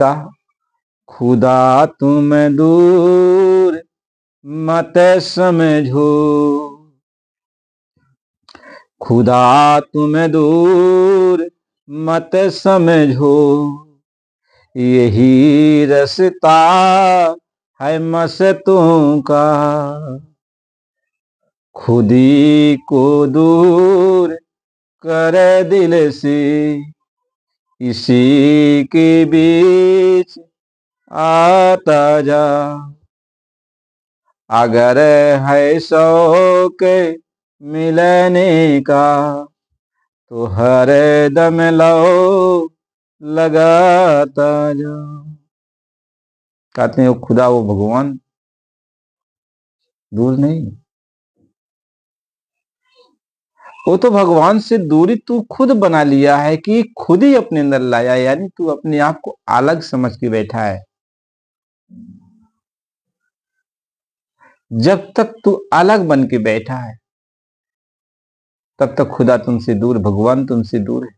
का खुदा तुम दूर मत समझो, खुदा तुम दूर मत समझो, यही रास्ता है मस्तों का। खुदी को दूर कर दिल से, इसी के बीच आता जा। अगर है शौक मिलने का तो हर दम लो लगाता जा। कहते हैं वो खुदा, वो भगवान दूर नहीं, वो तो भगवान से दूरी तू खुद बना लिया है कि खुद ही अपने अंदर लाया, यानी तू अपने आप को अलग समझ के बैठा है। जब तक तू अलग बन के बैठा है तब तक खुदा तुमसे दूर, भगवान तुमसे दूर है।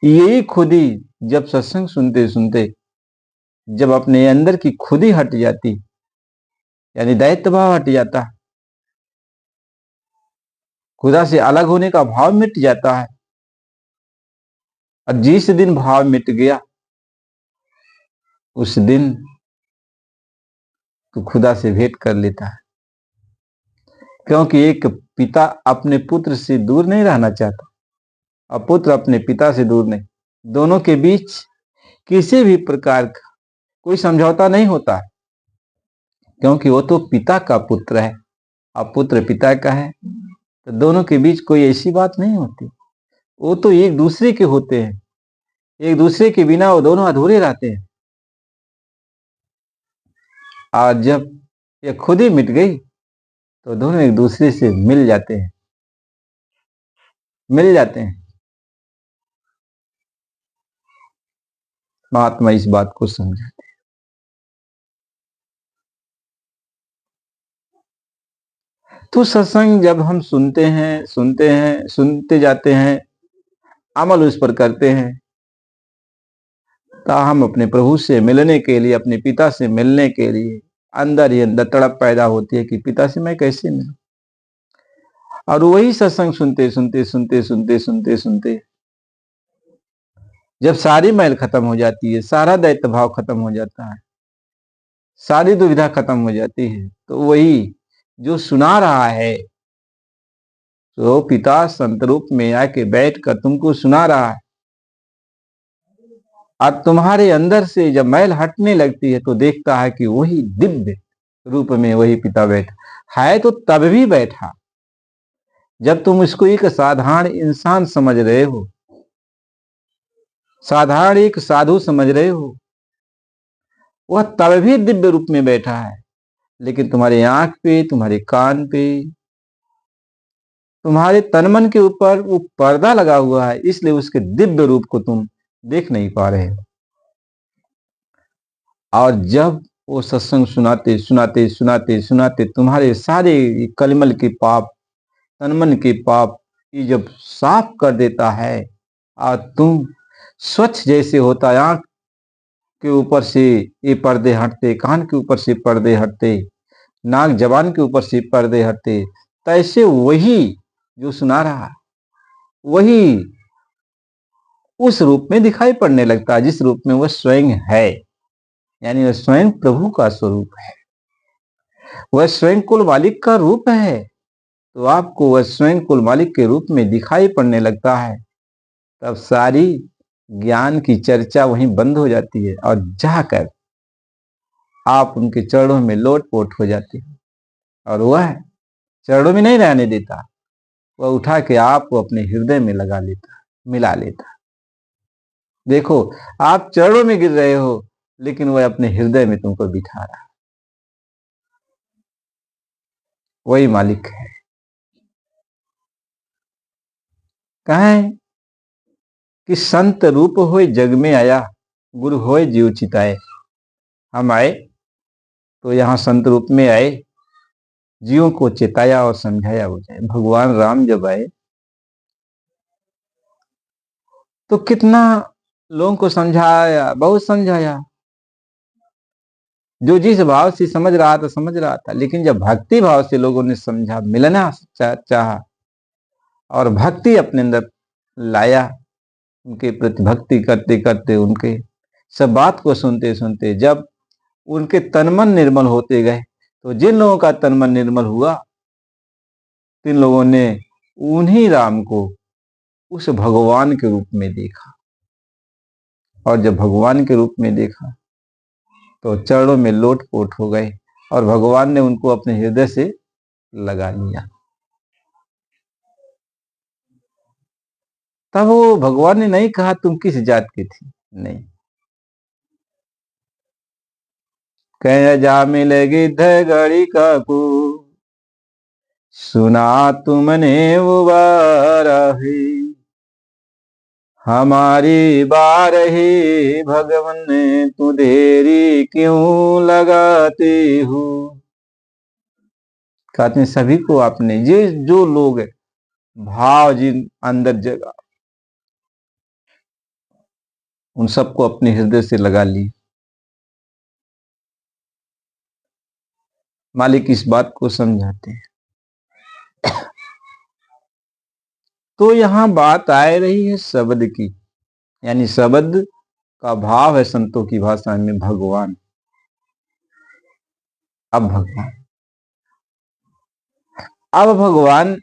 यही खुदी जब सत्संग सुनते सुनते जब अपने अंदर की खुदी हट जाती, यानी दैत्य भाव हट जाता, खुदा से अलग होने का भाव मिट जाता है, और जिस दिन भाव मिट गया उस दिन तू खुदा से भेंट कर लेता है। क्योंकि एक पिता अपने पुत्र से दूर नहीं रहना चाहता और पुत्र अपने पिता से दूर नहीं, दोनों के बीच किसी भी प्रकार का कोई समझौता नहीं होता, क्योंकि वो तो पिता का पुत्र है और पुत्र पिता का है, तो दोनों के बीच कोई ऐसी बात नहीं होती। वो तो एक दूसरे के होते हैं, एक दूसरे के बिना वो दोनों अधूरे रहते हैं। और जब ये खुद ही मिट गई तो दोनों एक दूसरे से मिल जाते हैं, मिल जाते हैं। महात्मा इस बात को समझाते हैं। तो सत्संग जब हम सुनते जाते हैं, अमल उस पर करते हैं, तो हम अपने प्रभु से मिलने के लिए, अपने पिता से मिलने के लिए अंदर ही अंदर तड़प पैदा होती है कि पिता से मैं कैसे मिलूं। और वही सत्संग सुनते सुनते सुनते सुनते सुनते सुनते जब सारी मैल खत्म हो जाती है, सारा दैत्य भाव खत्म हो जाता है, सारी दुविधा खत्म हो जाती है, तो वही जो सुना रहा है, तो पिता संत रूप में आके बैठ कर तुमको सुना रहा है, और तुम्हारे अंदर से जब मैल हटने लगती है तो देखता है कि वही दिव्य रूप में वही पिता बैठा है। तो तब भी बैठा जब तुम इसको एक साधारण इंसान समझ रहे हो, साधारण एक साधु समझ रहे हो, वह तब भी दिव्य रूप में बैठा है। लेकिन तुम्हारे आंख पे, तुम्हारे कान पे, तुम्हारे तन मन के ऊपर वो पर्दा लगा हुआ है, इसलिए उसके दिव्य रूप को तुम देख नहीं पा रहे हो। और जब वो सत्संग सुनाते सुनाते सुनाते सुनाते तुम्हारे सारे कलमल के पाप, तन मन के पाप ये जब साफ कर देता है और तुम स्वच्छ जैसे होता है, आंख के ऊपर से ये पर्दे हटते, कान के ऊपर से पर्दे हटते, नाक जबान के ऊपर से पर्दे हटते, तैसे वही जो सुना रहा है वही उस रूप में दिखाई पड़ने लगता है जिस रूप में वह स्वयं है। यानी वह स्वयं प्रभु का स्वरूप है, वह स्वयं कुल मालिक का रूप है। तो आपको वह स्वयं कुल मालिक के रूप में दिखाई पड़ने लगता है, तब सारी ज्ञान की चर्चा वहीं बंद हो जाती है और जाकर आप उनके चरणों में लोटपोट हो जाते हैं। और वह चरणों में नहीं रहने देता, वह उठा के आपको अपने हृदय में लगा लेता, मिला लेता। देखो, आप चरणों में गिर रहे हो लेकिन वह अपने हृदय में तुमको बिठा रहा है। वही मालिक है। कहें कि संत रूप होए जग में आया, गुरु होए जीव चिताए। हम आए तो यहाँ संत रूप में आए, जीवों को चेताया और समझाया हो जाए। भगवान राम जब आए तो कितना लोगों को समझाया, बहुत समझाया, जो जिस भाव से समझ रहा था समझ रहा था। लेकिन जब भक्ति भाव से लोगों ने समझा, मिलना चाहा और भक्ति अपने अंदर लाया, उनके प्रति भक्ति करते करते, उनके सब बात को सुनते सुनते जब उनके तन मन निर्मल होते गए, तो जिन लोगों का तन मन निर्मल हुआ, तीन लोगों ने उन्हीं राम को उस भगवान के रूप में देखा। और जब भगवान के रूप में देखा तो चरणों में लोटपोट हो गए और भगवान ने उनको अपने हृदय से लगा लिया। तब वो भगवान ने नहीं कहा तुम किस जात की थी, नहीं, कह जा मिले गिद्ध गड़ी का कू, सुना तुमने वो बारही, हमारी बारही भगवन ने तू देरी क्यों लगाते हो। कहते हैं सभी को आपने, ये जो लोग है भाव जिन अंदर जगह, उन सबको अपने हृदय से लगा ली। मालिक इस बात को समझाते हैं। तो यहां बात आ रही है शब्द की, यानी शब्द का भाव है संतों की भाषा में भगवान। अब भगवान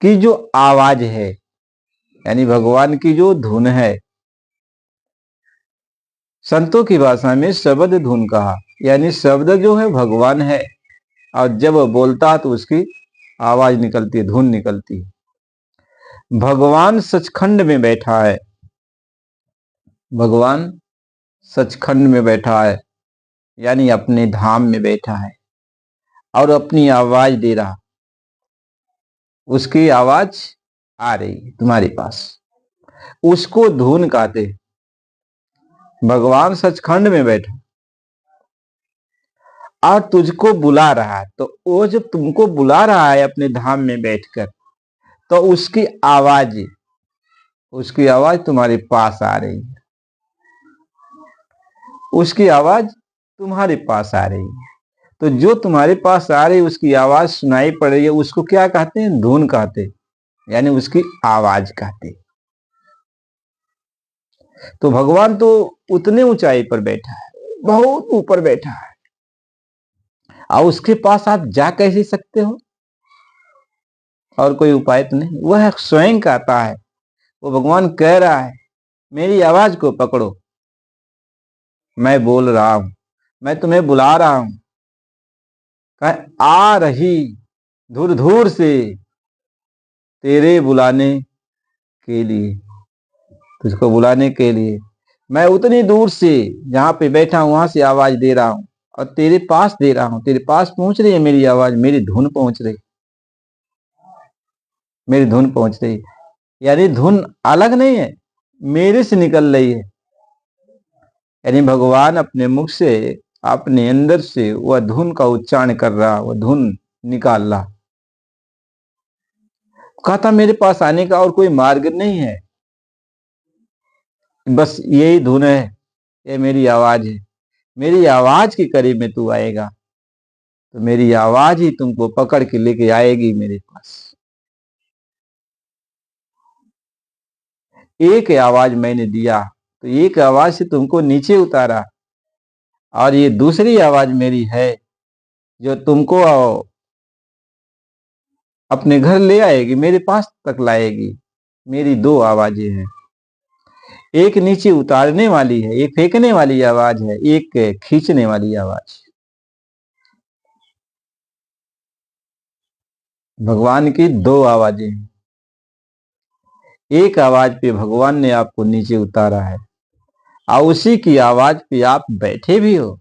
की जो आवाज है, यानी भगवान की जो धुन है, संतों की भाषा में शब्द धुन कहा, यानी शब्द जो है भगवान है, और जब बोलता है तो उसकी आवाज निकलती है, धुन निकलती है। भगवान सचखंड में बैठा है, भगवान सचखंड में बैठा है, यानी अपने धाम में बैठा है और अपनी आवाज दे रहा, उसकी आवाज आ रही है तुम्हारे पास, उसको धुन कहते। भगवान सचखंड में बैठा और तुझको बुला रहा है, तो वो जब तुमको बुला रहा है अपने धाम में बैठकर, तो उसकी आवाज तुम्हारे पास आ रही है, उसकी आवाज तुम्हारे पास आ रही है। तो जो तुम्हारे पास आ रही है, उसकी आवाज सुनाई पड़ रही है, उसको क्या कहते हैं? धुन कहते, यानी उसकी आवाज कहते। तो भगवान तो उतने ऊंचाई पर बैठा है, बहुत ऊपर बैठा है, और उसके पास आप जा कैसे सकते हो? और कोई उपाय तो नहीं, वह स्वयं कहता है, वो भगवान कह रहा है मेरी आवाज को पकड़ो, मैं बोल रहा हूं, मैं तुम्हें बुला रहा हूं, आ रही दूर दूर से तेरे बुलाने के लिए, तुझको बुलाने के लिए मैं उतनी दूर से जहां पे बैठा हूं वहां से आवाज दे रहा हूं, और तेरे पास दे रहा हूं, तेरे पास पहुंच रही है मेरी आवाज, मेरी धुन पहुंच रही, मेरी धुन पहुंच रही, यानी धुन अलग नहीं है, मेरे से निकल रही है। यानी भगवान अपने मुख से, अपने अंदर से वह धुन का उच्चारण कर रहा, वह धुन निकाल रहा। कहता मेरे पास आने का और कोई मार्ग नहीं है, बस यही धुन है, ये मेरी आवाज है, मेरी आवाज के करीब में तू आएगा तो मेरी आवाज ही तुमको पकड़ के लेके आएगी मेरे पास। एक आवाज मैंने दिया तो एक आवाज से तुमको नीचे उतारा, और ये दूसरी आवाज मेरी है जो तुमको अपने घर ले आएगी, मेरे पास तक लाएगी। मेरी दो आवाजें हैं, एक नीचे उतारने वाली है, एक फेंकने वाली आवाज है, एक खींचने वाली आवाज। भगवान की दो आवाजें हैं, एक आवाज पे भगवान ने आपको नीचे उतारा है, और उसी की आवाज पे आप बैठे भी हो।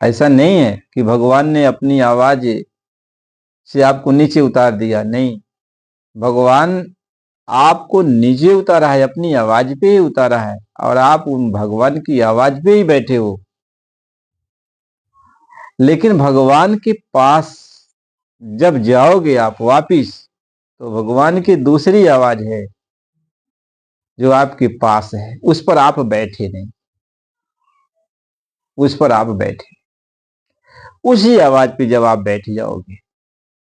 ऐसा नहीं है कि भगवान ने अपनी आवाज से आपको नीचे उतार दिया, नहीं, भगवान आपको नीचे उतारा है, अपनी आवाज पे ही उतारा है, और आप उन भगवान की आवाज पे ही बैठे हो। लेकिन भगवान के पास जब जाओगे आप वापिस, तो भगवान की दूसरी आवाज है जो आपके पास है, उस पर आप बैठे नहीं, उस पर आप बैठे, उसी आवाज पे जब आप बैठ जाओगे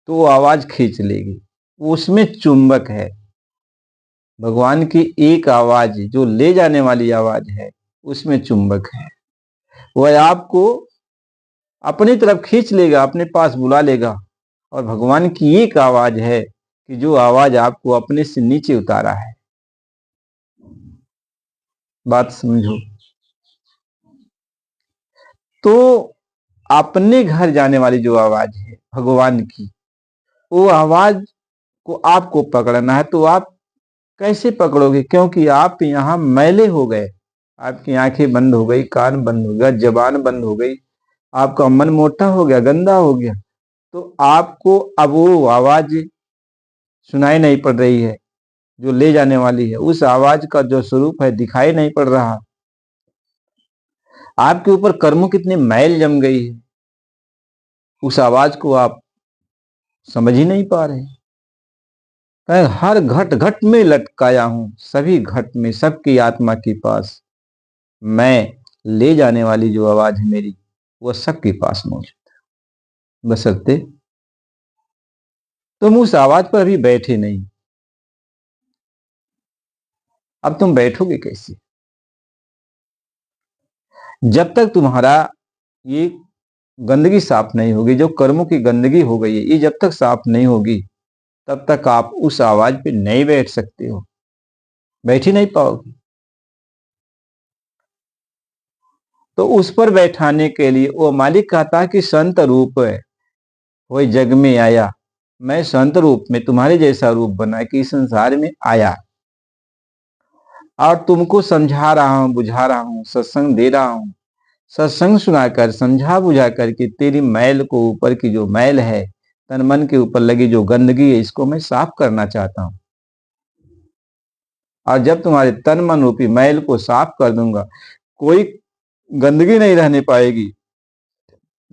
तो वो आवाज खींच लेगी। उसमें चुंबक है। भगवान की एक आवाज जो ले जाने वाली आवाज है, उसमें चुंबक है। वह आपको अपनी तरफ खींच लेगा, अपने पास बुला लेगा। और भगवान की एक आवाज है कि जो आवाज आपको अपने से नीचे उतारा है। बात समझो। तो अपने घर जाने वाली जो आवाज है भगवान की, वो आवाज को आपको पकड़ना है। तो आप कैसे पकड़ोगे? क्योंकि आप यहाँ मैले हो गए, आपकी आंखें बंद हो गई, कान बंद हो गया, जबान बंद हो गई, आपका मन मोटा हो गया, गंदा हो गया। तो आपको अब वो आवाज सुनाई नहीं पड़ रही है जो ले जाने वाली है। उस आवाज का जो स्वरूप है दिखाई नहीं पड़ रहा। आपके ऊपर कर्मों कितनी मैल जम गई है, उस आवाज को आप समझ ही नहीं पा रहे। मैं हर घट घट में लटकाया हूं, सभी घट में, सबकी आत्मा के पास मैं ले जाने वाली जो आवाज है मेरी, वो सबके पास मौजूद है। बशर्ते तुम उस आवाज पर अभी बैठे नहीं। अब तुम बैठोगे कैसे? जब तक तुम्हारा ये गंदगी साफ नहीं होगी, जो कर्मों की गंदगी हो गई है, ये जब तक साफ नहीं होगी, तब तक आप उस आवाज पे नहीं बैठ सकते हो, बैठ ही नहीं पाओगे। तो उस पर बैठाने के लिए वो मालिक कहता कि संत रूप है वही जग में आया। मैं संत रूप में तुम्हारे जैसा रूप बना के इस संसार में आया और तुमको समझा रहा हूं, बुझा रहा हूं, सत्संग दे रहा हूं। सत्संग सुनाकर, समझा बुझा कर कि तेरी मैल को, ऊपर की जो मैल है, तन मन के ऊपर लगी जो गंदगी है, इसको मैं साफ करना चाहता हूं। और जब तुम्हारे तन मन रूपी मैल को साफ कर दूंगा, कोई गंदगी नहीं रहने पाएगी,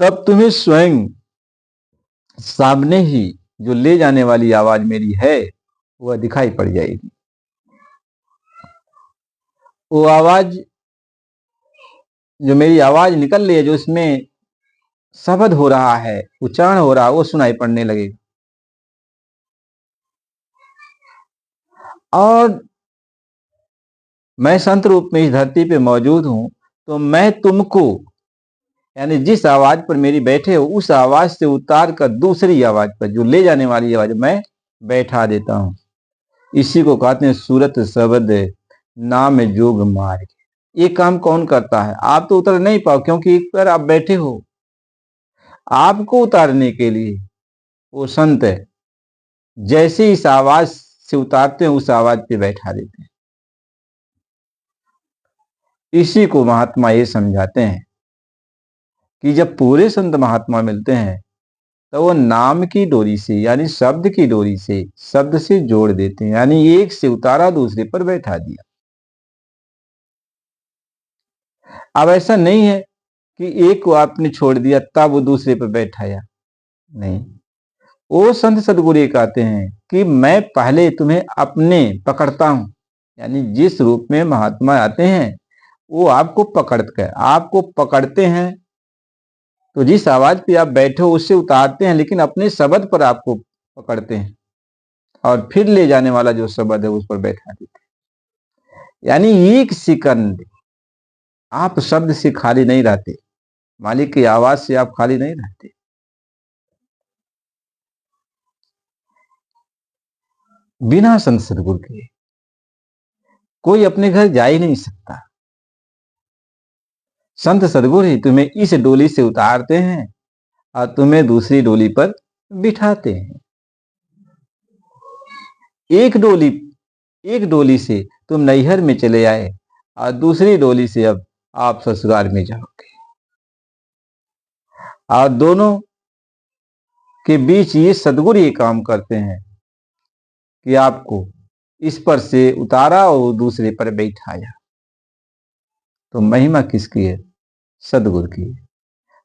तब तुम्हें स्वयं सामने ही जो ले जाने वाली आवाज मेरी है वह दिखाई पड़ जाएगी। वो आवाज, जो मेरी आवाज निकल रही है, जो इसमें शब्द हो रहा है, उच्चारण हो रहा है, वो सुनाई पड़ने लगेगा। और मैं संत रूप में इस धरती पे मौजूद हूं, तो मैं तुमको, यानी जिस आवाज पर मेरी बैठे हो, उस आवाज से उतार कर दूसरी आवाज पर, जो ले जाने वाली आवाज, मैं बैठा देता हूं। इसी को कहते हैं सूरत शब्द नाम जोग मार्ग। ये काम कौन करता है? आप तो उतर नहीं पाओ, क्योंकि एक पर आप बैठे हो। आपको उतारने के लिए वो संत है, जैसे इस आवाज से उतारते हैं, उस आवाज पे बैठा देते हैं। इसी को महात्मा ये समझाते हैं कि जब पूरे संत महात्मा मिलते हैं, तो वो नाम की डोरी से, यानी शब्द की डोरी से, शब्द से जोड़ देते हैं। यानी एक से उतारा, दूसरे पर बैठा दिया। अब ऐसा नहीं है कि एक को आपने छोड़ दिया तब वो दूसरे पर बैठाया, नहीं। वो संत सदगुरु ये कहते हैं कि मैं पहले तुम्हें अपने पकड़ता हूं। यानी जिस रूप में महात्मा आते हैं, वो आपको पकड़ते हैं। तो जिस आवाज पे आप बैठे हो उससे उतारते हैं, लेकिन अपने शब्द पर आपको पकड़ते हैं और फिर ले जाने वाला जो शब्द है उस पर बैठा देते हैं। यानी एक सेकंड आप शब्द से खाली नहीं रहते, मालिक की आवाज से आप खाली नहीं रहते। बिना संत सदगुरु के कोई अपने घर जा ही नहीं सकता। संत सदगुरु ही तुम्हें इस डोली से उतारते हैं और तुम्हें दूसरी डोली पर बिठाते हैं। एक डोली एक डोली से तुम नैहर में चले आए और दूसरी डोली से अब आप ससुराल में जाओगे, और दोनों के बीच ये सदगुरु ये काम करते हैं कि आपको इस पर से उतारा और दूसरे पर बैठाया। तो महिमा किसकी है? सदगुरु की है।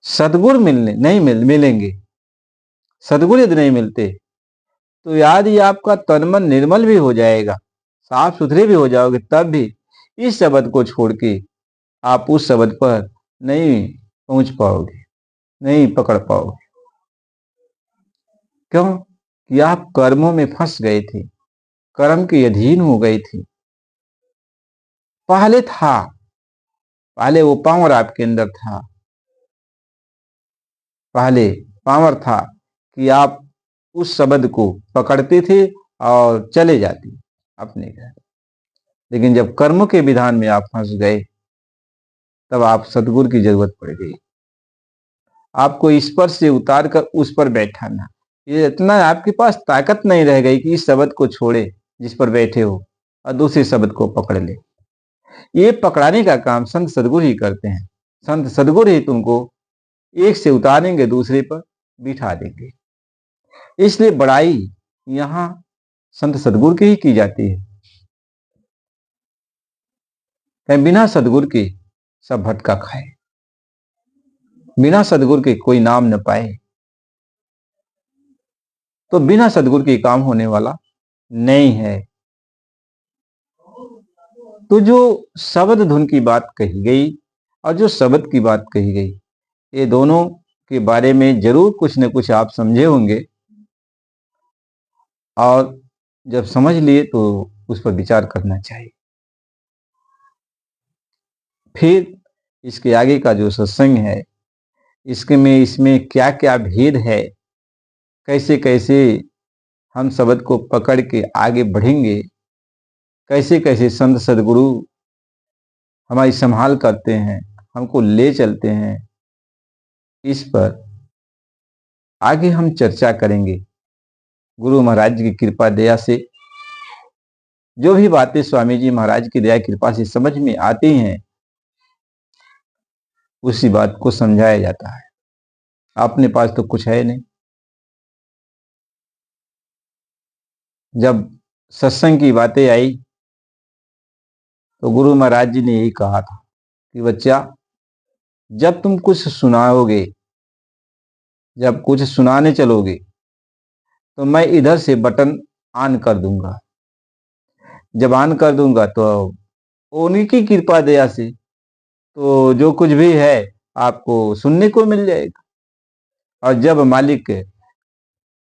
सदगुरु मिलेंगे, सदगुरु यदि नहीं मिलते तो यदि आपका तन मन निर्मल भी हो जाएगा, साफ सुथरे भी हो जाओगे, तब भी इस शब्द को छोड़ के आप उस शब्द पर नहीं पहुंच पाओगे, नहीं पकड़ पाओगे। क्यों? कि आप कर्मों में फंस गए थे, कर्म के अधीन हो गए थे। पहले था, पहले वो पावर आपके अंदर था, पहले पावर था कि आप उस शब्द को पकड़ते थे और चले जाते अपने घर। लेकिन जब कर्म के विधान में आप फंस गए, तब आप सदगुरु की जरूरत पड़ गई। आपको इस पर से उतार कर उस पर बैठाना, ये इतना आपके पास ताकत नहीं रह गई कि इस शब्द को छोड़े जिस पर बैठे हो और दूसरे शब्द को पकड़ ले। ये पकड़ाने का काम संत सदगुरु ही करते हैं। संत सदगुरु ही तुमको एक से उतारेंगे, दूसरे पर बिठा देंगे। इसलिए बड़ाई यहाँ संत सदगुरु की ही की जाती है। कहीं बिना सदगुरु के सब भटका खाए, बिना सदगुरु के कोई नाम न पाए, तो बिना सदगुरु के काम होने वाला नहीं है। तो जो शब्द धुन की बात कही गई और जो शब्द की बात कही गई, ये दोनों के बारे में जरूर कुछ न कुछ आप समझे होंगे, और जब समझ लिए तो उस पर विचार करना चाहिए। फिर इसके आगे का जो सत्संग है, इसमें क्या क्या भेद है, कैसे कैसे हम शब्द को पकड़ के आगे बढ़ेंगे, कैसे कैसे संत सदगुरु हमारी संभाल करते हैं, हमको ले चलते हैं, इस पर आगे हम चर्चा करेंगे। गुरु महाराज की कृपा दया से जो भी बातें स्वामी जी महाराज की दया कृपा से समझ में आती हैं, उसी बात को समझाया जाता है। अपने पास तो कुछ है नहीं। जब सत्संग की बातें आई तो गुरु महाराज जी ने यही कहा था कि बच्चा, जब तुम कुछ सुनाओगे, जब कुछ सुनाने चलोगे, तो मैं इधर से बटन ऑन कर दूंगा। जब ऑन कर दूंगा तो उन्हीं की कृपा दया से तो जो कुछ भी है आपको सुनने को मिल जाएगा। और जब मालिक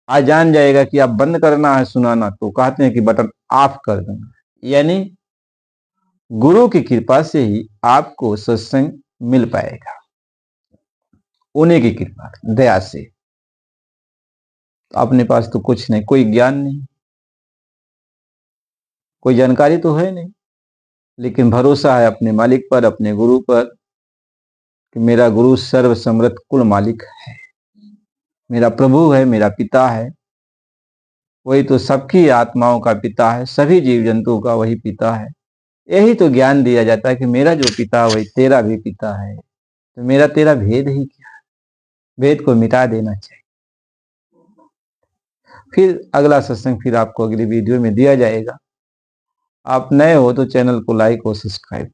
आ जान जाएगा कि आप बंद करना है सुनाना, तो कहते हैं कि बटन ऑफ कर दूंगा। यानी गुरु की कृपा से ही आपको सत्संग मिल पाएगा, उन्हीं की कृपा दया से। तो अपने पास तो कुछ नहीं, कोई ज्ञान नहीं, कोई जानकारी तो है नहीं, लेकिन भरोसा है अपने मालिक पर, अपने गुरु पर, कि मेरा गुरु सर्व समृद्ध कुल मालिक है, मेरा प्रभु है, मेरा पिता है। वही तो सबकी आत्माओं का पिता है, सभी जीव जंतुओं का वही पिता है। यही तो ज्ञान दिया जाता है कि मेरा जो पिता वही तेरा भी पिता है। तो मेरा तेरा भेद ही क्या है? भेद को मिटा देना चाहिए। फिर अगला सत्संग फिर आपको अगली वीडियो में दिया जाएगा। आप नए हो तो चैनल को लाइक और सब्सक्राइब